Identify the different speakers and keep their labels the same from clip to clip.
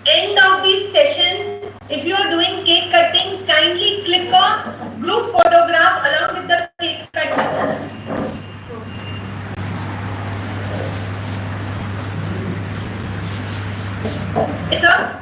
Speaker 1: end of this session, if you are doing cake cutting, kindly click on group photograph along with the cake cutting. Yes, sir?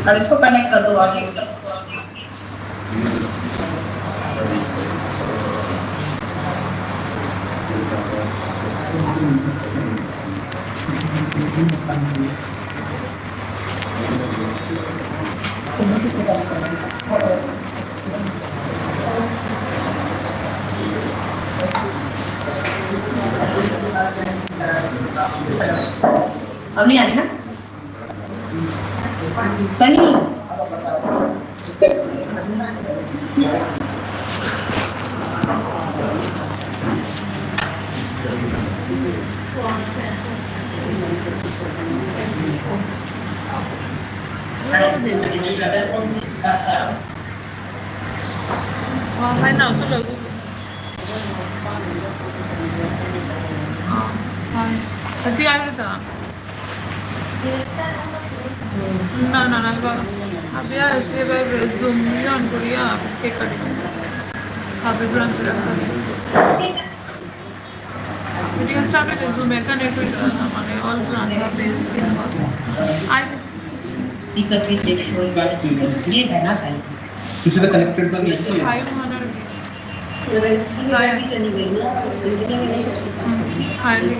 Speaker 1: अब इसको connect कर दो आगे। अब नहीं आनी ना Sunny.
Speaker 2: Hay nào tôi được Nanti aja dah. No, अभी ऐसे बार zoom on करिया के करेंगे अभी ब्रांच रखा वीडियो स्टार्ट करके zoom में कनेक्ट हो जाना माने all branch अभी इसके बाद आई
Speaker 1: स्पीकर प्लीज टेक श्योर ये है ना कहीं
Speaker 3: किसी का कनेक्टेड तो नहीं है
Speaker 2: 500
Speaker 1: मेरा स्पीकर भी चली गई ना
Speaker 2: highly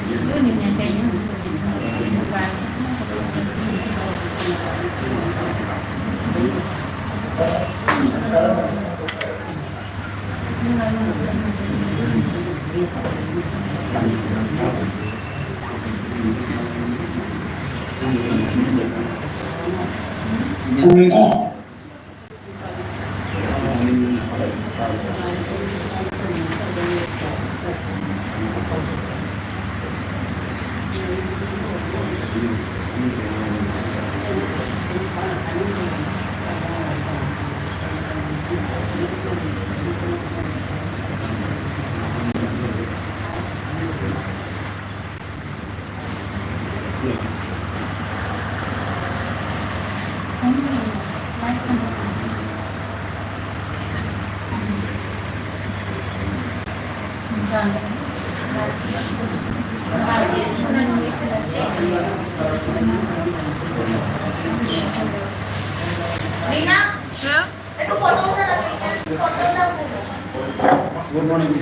Speaker 1: itu nih kayaknya
Speaker 3: Good morning.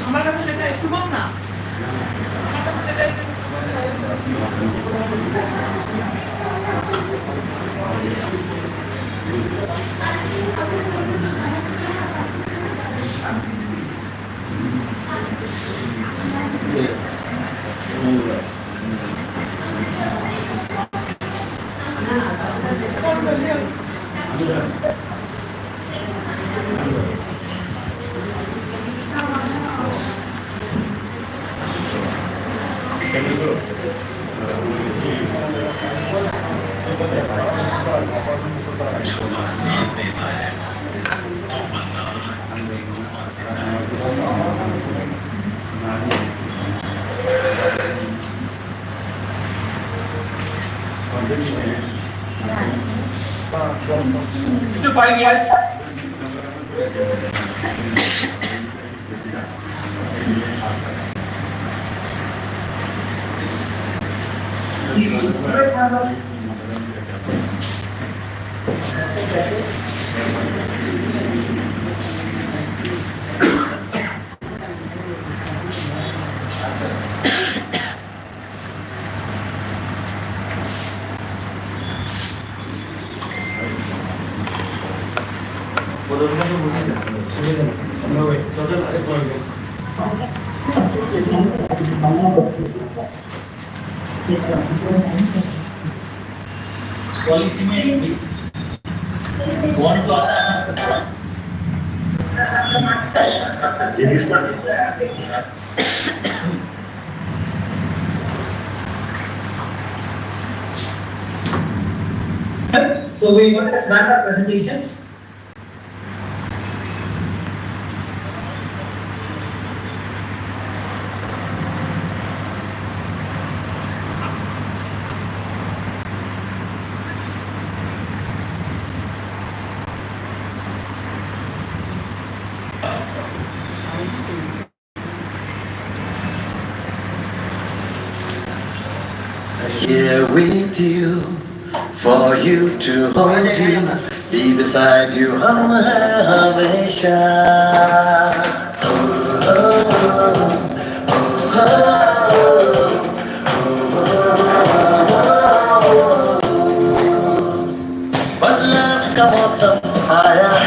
Speaker 2: আমার কাছে এটা একটু বল না আমার কাছে এটা
Speaker 3: To 5 years. पॉलिसी में कौन तो आता है
Speaker 4: So we want to start our presentation.
Speaker 5: Here with you, for you to hold you, be beside you हमेशा.